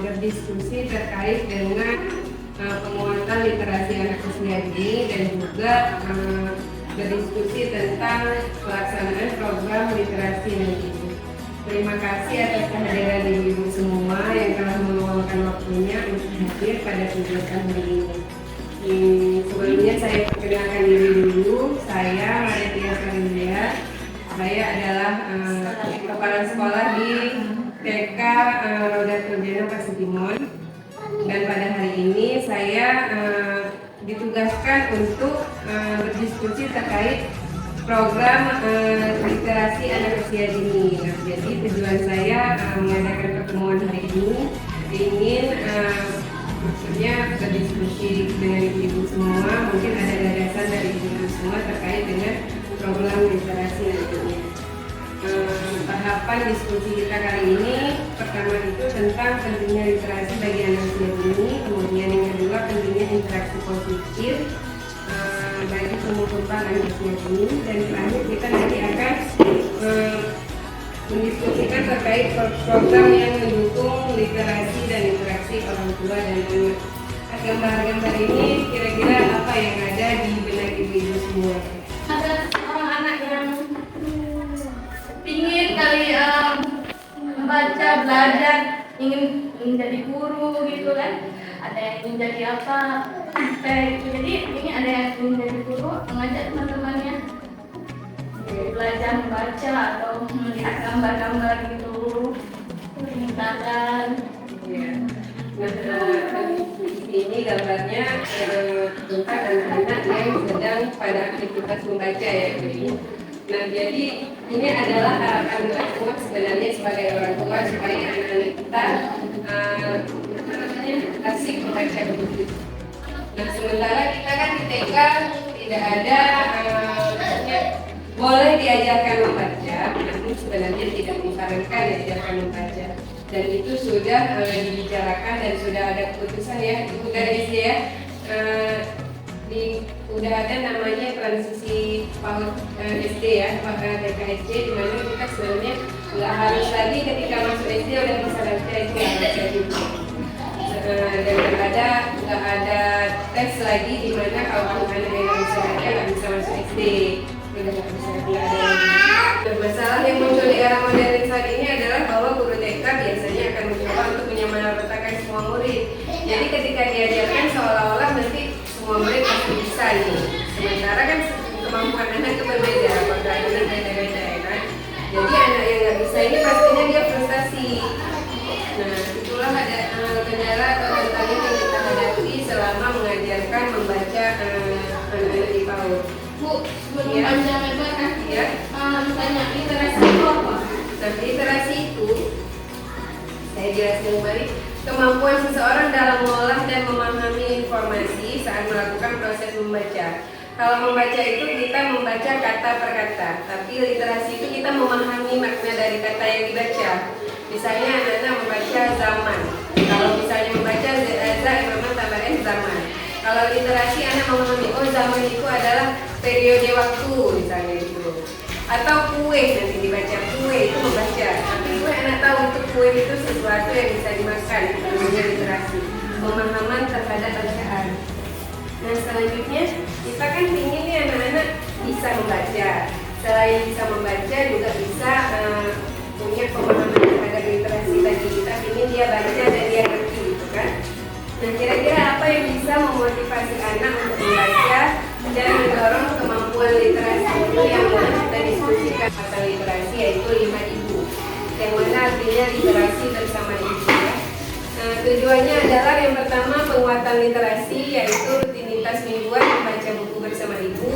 berdiskusi terkait dengan penguatan literasi anak usia dini dan juga berdiskusi tentang pelaksanaan program literasi nanti. Terima kasih atas kehadiran ibu-ibu semua yang telah meluangkan waktunya untuk hadir pada kegiatan hari ini. Sebelumnya saya perkenalkan diri dulu. Saya Maria Karindia. Saya adalah kepala sekolah di TK Rodat Nurjana Pasitimon. Dan pada hari ini saya ditugaskan untuk berdiskusi terkait program literasi anak usia dini. Jadi tujuan saya mengadakan pertemuan hari ini ingin maksudnya berdiskusi dengan ibu semua, mungkin ada gagasan dari ibu semua terkait dengan program literasi nantinya. Tahapan diskusi kita kali ini pertama itu tentang pentingnya literasi bagi anak usia dini, kemudian yang kedua pentingnya interaksi positif bagi tumbuh kembang anak usia dini, dan terakhir kita nanti akan mendiskusikan terkait program yang mendukung literasi dan interaksi orang tua dan anak. Gambar-gambar ini kira-kira apa yang ada di benak ibu-ibu semua? Ada seorang anak yang ingin kali membaca, belajar, ingin menjadi guru gitu kan. Ada yang ingin jadi apa? Jadi ini ada yang ingin jadi guru, mengajak teman-temannya belajar membaca atau melihat gambar-gambar gitu, perintahan. Ya. Nah, ini gambarnya tentang anak-anak yang sedang pada aktivitas membaca ya ibu. Nah, jadi ini adalah harapan kita semua sebenarnya sebagai orang tua supaya anak-anak kita asik membaca buku. Nah, sementara kita kan di TK tidak ada boleh diajarkan membaca, namun sebenarnya tidak disarankan diajarkan membaca. Dan itu sudah dibicarakan dan sudah ada keputusan ya, Ibu dari SD ya. Udah ada namanya transisi PAUD SD ya, TK SD, di mana kita sebenarnya nggak harus lagi ketika masuk SD udah bisa baca, itu nggak harus lagi. Dan nggak ada tes lagi di mana kalau anak yang nggak bisa baca nggak bisa masuk SD, udah nggak bisa lagi. Masalah yang muncul di era modern saat ini adalah bahwa guru TK biasanya akan mencoba untuk menyamaratakan semua murid. Jadi ketika diajarkan seolah-olah mesti semua murid pasti bisa nih. Sementara kan kemampuan anak itu berbeda, pada anak beda-beda ya kan. Jadi anak yang nggak bisa ini pastinya dia frustasi. Nah, itulah ada kendala atau tantangan yang kita hadapi selama mengajarkan membaca anak-anak di PAUD. Bu, sebelum panjang lebar kan? Ya. Tanya literasi itu apa? Nah, literasi itu saya jelaskan kembali, kemampuan seseorang dalam mengolah dan memahami informasi saat melakukan proses membaca. Kalau membaca itu kita membaca kata per kata, tapi literasi itu kita memahami makna dari kata yang dibaca. Misalnya anak-anak membaca zaman. Kalau misalnya membaca memang tambahkan zaman. Kalau literasi anak memahami, oh zaman itu adalah periode waktu misalnya itu. Atau kue, nanti dibaca kue itu membaca. Tapi kue anak tahu itu kue itu sesuatu yang bisa dimakan, itu namanya literasi. Pemahaman terhadap bacaan. Nah, selanjutnya kita kan ingin nih anak-anak bisa membaca. Selain bisa membaca juga bisa punya pemahaman terhadap literasi tadi. Kita ingin dia baca dan dia ngerti gitu kan. Nah, kira-kira apa yang bisa memotivasi anak untuk membaca dan mendorong kemampuan literasi itu yang mana kita diskusikan tentang literasi, yaitu 5 ibu, yang mana artinya literasi bersama ibu ya. Nah, tujuannya adalah yang pertama penguatan literasi, yaitu rutinitas mingguan membaca buku bersama ibu,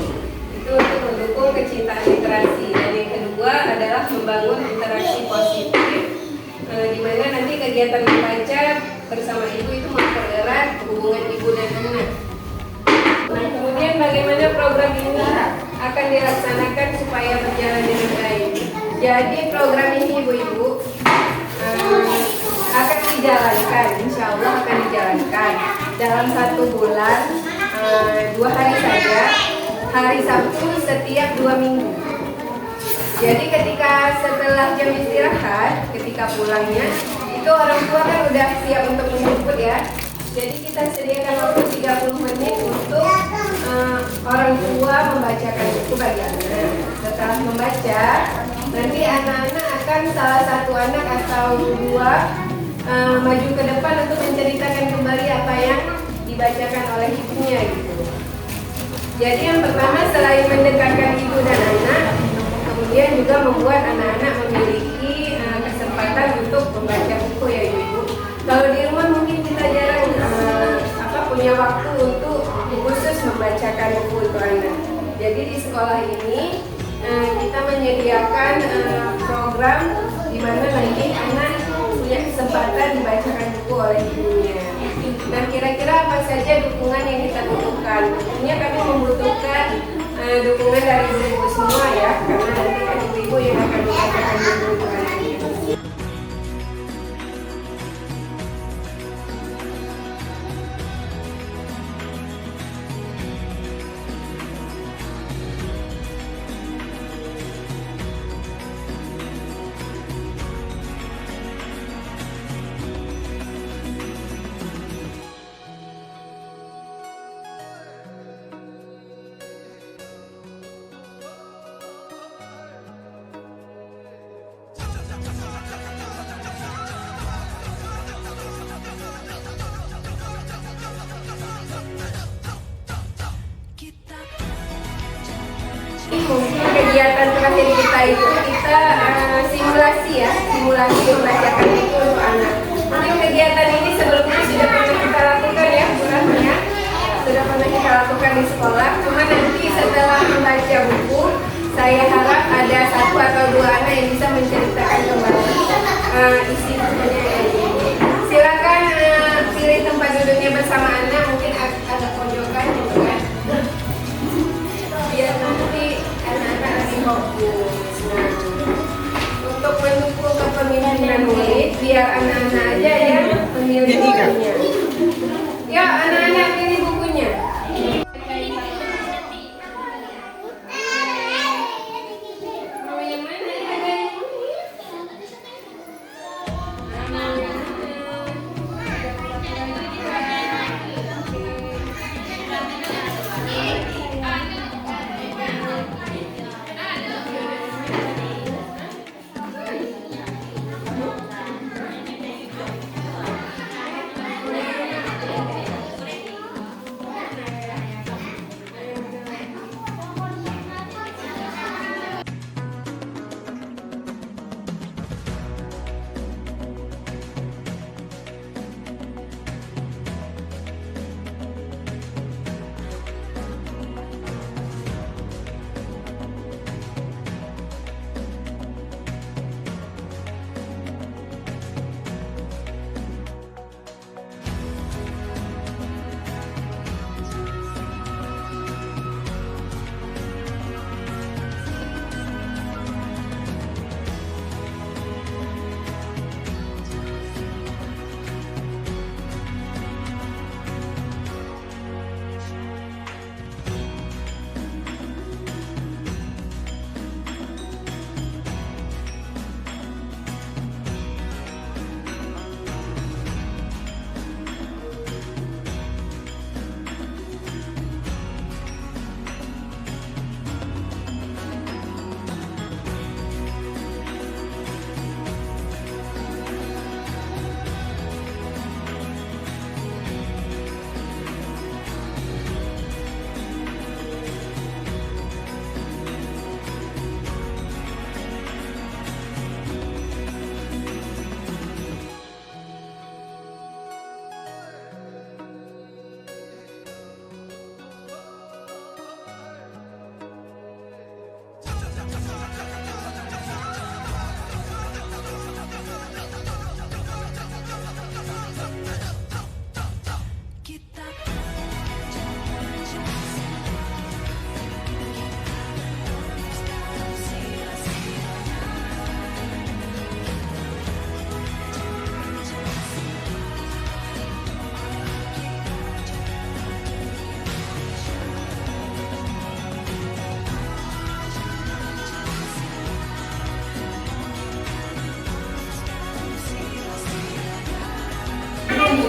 itu untuk mendukung kecintaan literasi. Dan yang kedua adalah membangun interaksi positif, di mana nanti kegiatan membaca bersama ibu itu mempererat hubungan ibu dan anak. Nah, kemudian bagaimana program ini akan dilaksanakan supaya berjalan dengan baik. Jadi program ini ibu-ibu akan dijalankan, insya Allah akan dijalankan dalam 1 bulan, 2 hari saja, hari Sabtu setiap 2 minggu. Jadi ketika setelah jam istirahat, ketika pulangnya, itu orang tua kan udah siap untuk menjemput ya. Jadi kita sediakan waktu 30 menit untuk orang tua membacakan buku bagi anak. Setelah membaca, nanti anak-anak akan salah satu anak atau dua maju ke depan untuk menceritakan kembali apa yang dibacakan oleh ibunya gitu. Jadi yang pertama, selain mendekatkan ibu dan anak, kemudian juga membuat anak-anak memiliki kesempatan untuk membaca buku ya ibu. Kalau di rumah mungkin kita jarang punya waktu untuk khusus membacakan buku untuk anak. Jadi di sekolah ini kita menyediakan program di mana nanti anak punya kesempatan dibacakan buku oleh ibunya. Dan kira-kira apa saja dukungan yang kita butuhkan? Tentunya kami membutuhkan dukungan dari ibu-ibu semua ya, karena nanti kan ibu-ibu yang akan membacakan buku untuk anaknya. Mungkin kegiatan terakhir kita itu kita simulasi ya, simulasi membacakan buku untuk anak. Mungkin kegiatan ini sebelumnya sudah pernah kita lakukan ya, bukannya sudah pernah kita lakukan di sekolah. Cuma nanti setelah membaca buku, saya harap ada satu atau dua anak yang bisa menceritakan kembali isi bukunya. Silakan pilih tempat duduknya bersama anak, mungkin agak pojokan gitu kan. Biar nanti anak-anak lebih fokus. Nah, untuk mendukung kepemimpinan murid, biar anak-anak aja yang memilih bukunya. Ya, anak-anak pilih bukunya. Mau yang mana?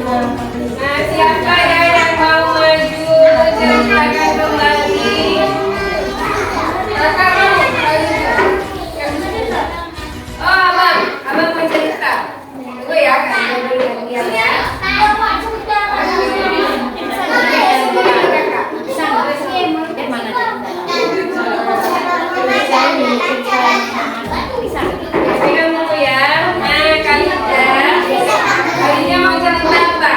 Nah, siapa ya yang mau maju? Ceritakan kembali. Kakak mau? Oh, abang mau cerita. Tunggu ya, kakak dulu gantian ya. Kamu ya. Nah, kalinya mau cerita apa?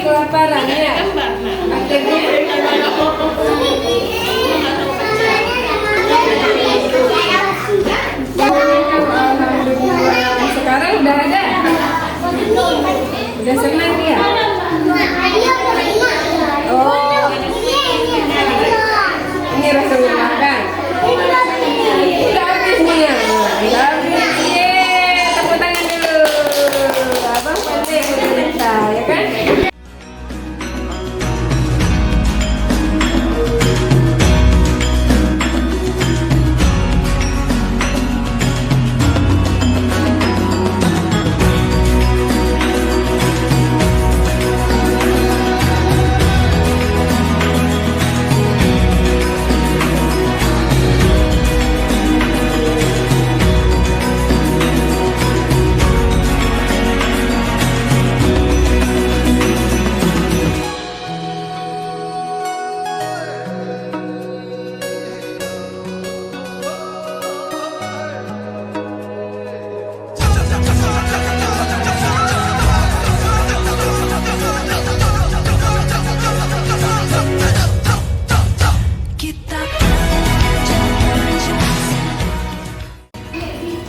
Kelaparan ya? Sekarang udah ada? Udah senang dia? Oh, ini rasa makan. Udah habis nih ya? Udah habis. Yeay, tepuk tangan dulu. Abang pandai bercerita, ya kan?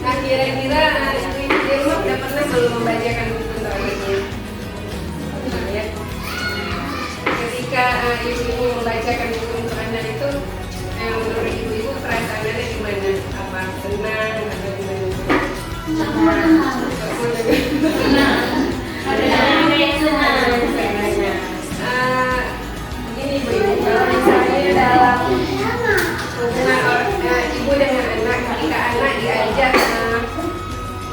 Nah, kira-kira ibu di rumah udah pernah belum membacakan buku untuk anaknya? Nah, ya. Ketika ibu membacakan buku untuk anak itu, menurut ibu-ibu perasaan anak gimana? Apa senang atau gimana? Begini ibu-ibu, kalau misalnya dalam hubungan ibu dengan anak, ketika anak diajak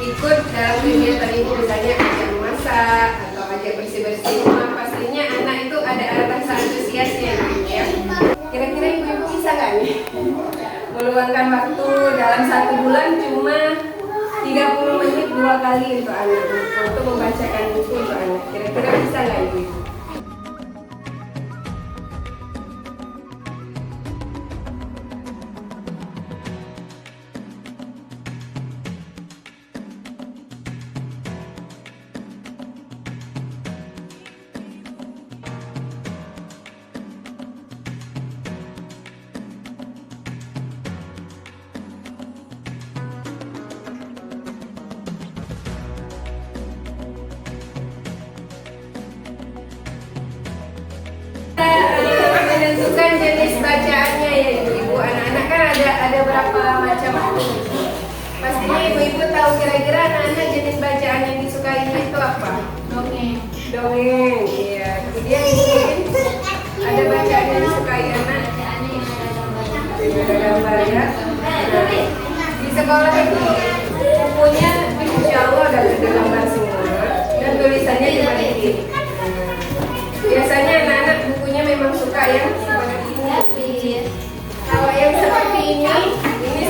ikut dalam kegiatan ibu, misalnya ajak memasak atau ajak bersih-bersih rumah, pastinya anak itu ada rasa antusiasnya gitu ya. Kira-kira ibu-ibu bisa nggak nih meluangkan waktu dalam 1 bulan cuma 30 menit 2 kali untuk anak, untuk membacakan buku untuk anak? Kira-kira bisa nggak ibu-ibu? Menentukan jenis bacaannya ya ibu-ibu. Anak-anak kan ada berapa macam buku. Pastinya ibu-ibu tahu kira-kira anak-anak jenis bacaan yang disukai itu apa? Dongeng. Dongeng, iya. Kemudian mungkin ada bacaan yang disukai anak. Ada gambar ya. Nah, di sekolah itu bukunya insya Allah ada gambar semua dan tulisannya juga dikit. Biasanya anak-anak bukunya memang suka yang seperti ini. Kalau yang seperti ini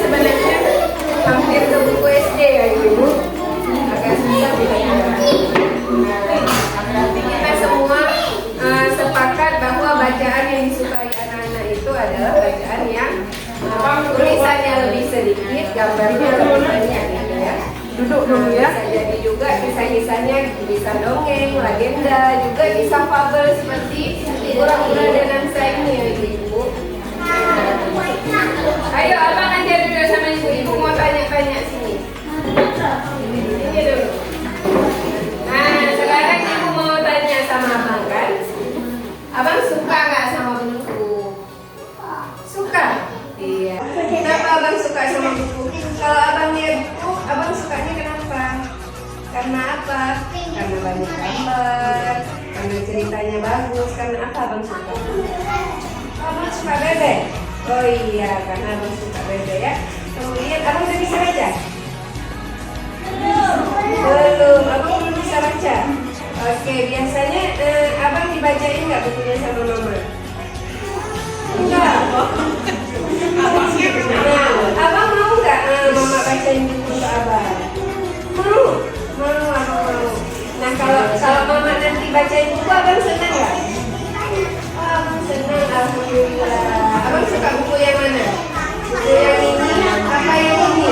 sebenarnya hampir ke buku SD ya ibu. Agak susah bilangnya. Tapi kita semua sepakat bahwa bacaan yang disukai anak-anak itu adalah bacaan yang tulisannya lebih sedikit, gambarnya lebih banyak gitu ya. Duduk dulu ya. Bisa jadi juga kisah-kisahnya bisa dongeng, legenda, juga kisah fabel seperti Kura-kura dan Angsa ini ya ibu. Ayo Kenapa abang suka sama buku? Kalau abang lihat buku, abang sukanya kenapa? Karena apa? Karena banyak gambar, karena ceritanya bagus, karena apa abang suka? Abang suka bebek? Oh iya, karena abang suka bebek ya. Kemudian abang udah bisa baca? Belum, abang belum bisa baca. Oke, biasanya abang dibacain nggak bukunya sama mama? Enggak. Nah, abang mau nggak mama bacain buku ke abang? Mau, abang mau. Nah, kalau mama nanti bacain buku, abang senang nggak? Oh, abang senang, alhamdulillah. Abang suka buku yang mana? Buku yang ini apa yang ini?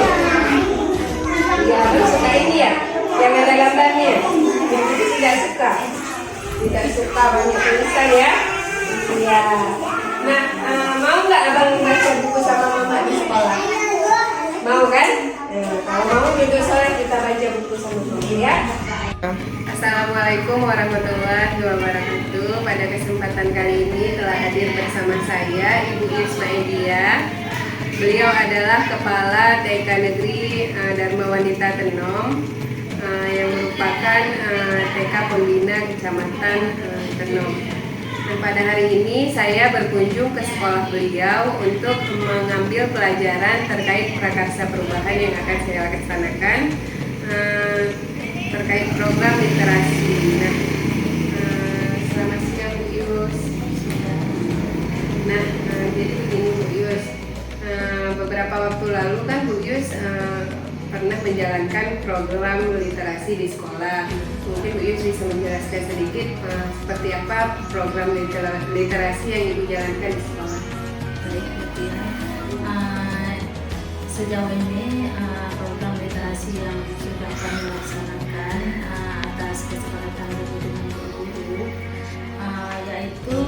Ya, abang suka ini ya, yang ada gambarnya. Yang ini tidak suka. Tidak suka banyak tulisan ya. Iya. Nah, mau nggak abang baca buku sama mama di sekolah? Mau kan? Kalau mau minggu sore kita baca buku sama mama ya. Assalamualaikum warahmatullahi wabarakatuh. Pada kesempatan kali ini telah hadir bersama saya Ibu Isma India. Beliau adalah Kepala TK Negeri Dharma Wanita Tenom yang merupakan TK Pembina Kecamatan Tenom. Dan pada hari ini saya berkunjung ke sekolah beliau untuk mengambil pelajaran terkait prakarsa perubahan yang akan saya laksanakan terkait program literasi. Nah, selamat siang Bu Yus. Nah, jadi begini Bu Yus, beberapa waktu lalu kan Bu Yus pernah menjalankan program literasi di sekolah. Mungkin Bu Yus bisa menjelaskan sedikit seperti apa program literasi yang Ibu jalankan di sekolah. Baik, sejauh ini program literasi yang sudah kami laksanakan atas kesepakatan dengan guru, yaitu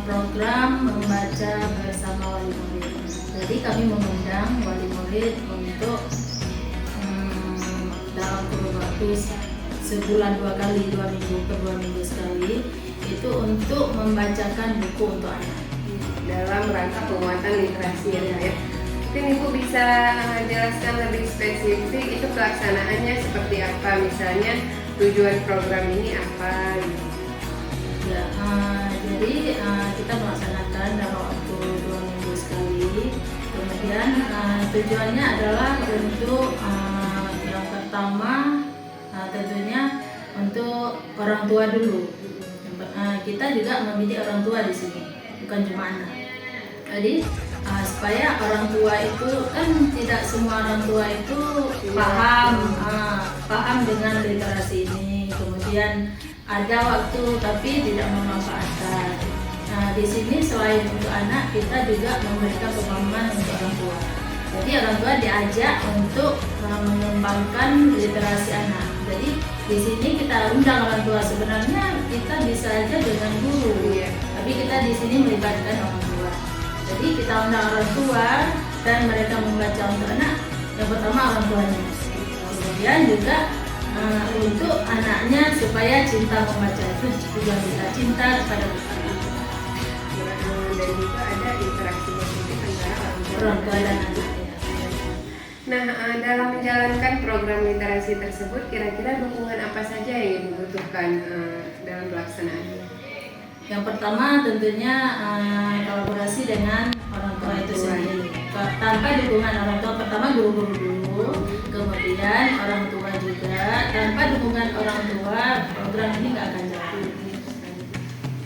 program membaca bersama wali murid. Jadi kami mengundang wali murid untuk dalam kurun waktu sebulan 2 kali, 2 minggu ke 2 minggu sekali, itu untuk membacakan buku untuk anak dalam rangka penguatan literasi ya. Mungkin Ibu bisa jelaskan lebih spesifik itu pelaksanaannya seperti apa, misalnya tujuan program ini apa gitu. Ya, jadi kita melaksanakan dalam waktu 2 minggu sekali. Kemudian tujuannya adalah untuk yang pertama tentunya untuk orang tua dulu. Kita juga mendidik orang tua di sini, bukan cuma anak. Jadi supaya orang tua itu kan tidak semua orang tua itu paham dengan literasi ini. Kemudian ada waktu tapi tidak memanfaatkan. Nah, di sini selain untuk anak, kita juga memberikan pemahaman untuk orang tua. Jadi orang tua diajak untuk mengembangkan literasi anak. Jadi di sini kita undang orang tua. Sebenarnya kita bisa aja dengan guru, tapi kita di sini melibatkan orang tua. Jadi kita undang orang tua dan mereka membaca untuk anak. Yang pertama orang tuanya. Kemudian juga untuk anaknya supaya cinta membaca, itu juga kita cinta kepada buku. Dan juga ada interaksi positif antara Orang tua dan anak. Nah, dalam menjalankan program literasi tersebut, kira-kira dukungan apa saja yang Ibu butuhkan dalam pelaksanaannya? Yang pertama tentunya kolaborasi dengan orang tua itu sendiri. Tanpa dukungan orang tua, pertama guru-guru dulu, kemudian orang tua juga. Tanpa dukungan orang tua, program ini nggak akan jalan.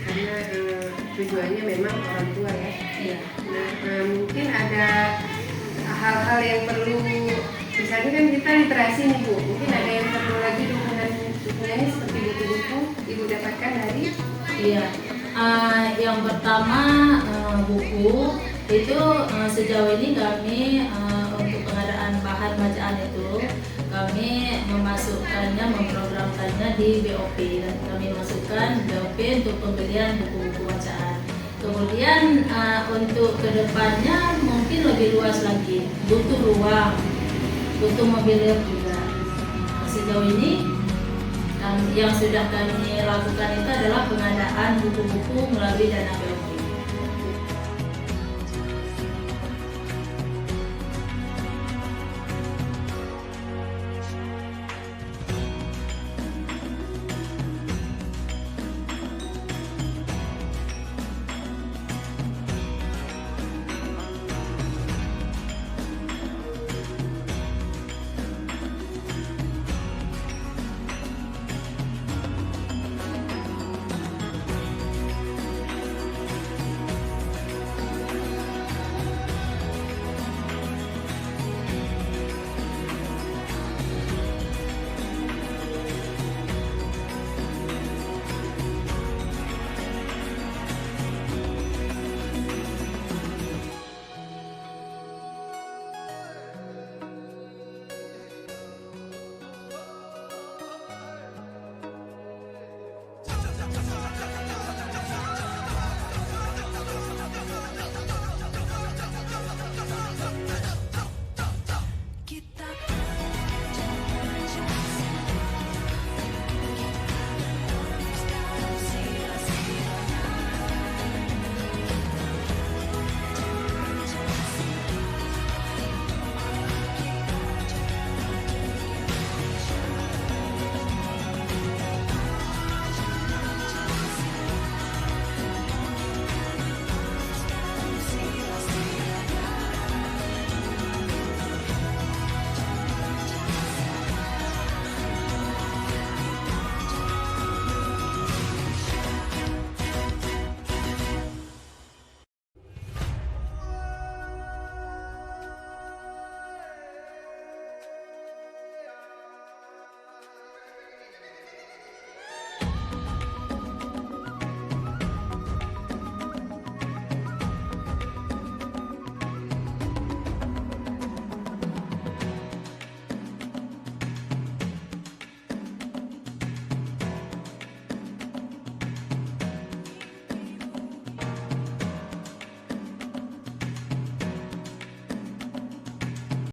Karena tujuannya memang orang tua ya. Iya. Nah, mungkin ada hal-hal yang perlu, misalnya kan kita literasi nih Bu, mungkin ada yang perlu lagi dukungannya seperti buku-buku Ibu dapatkan dari? Iya. Yang pertama buku itu sejauh ini kami untuk pengadaan bahan bacaan itu kami memasukkannya, memprogramkannya di BOP dan kami masukkan BOP untuk pembelian buku-buku bacaan. Kemudian untuk kedepannya mungkin lebih luas lagi, butuh ruang, butuh mobiliar juga. Sejauh ini yang sudah kami lakukan itu adalah pengadaan buku-buku melalui dana BOP.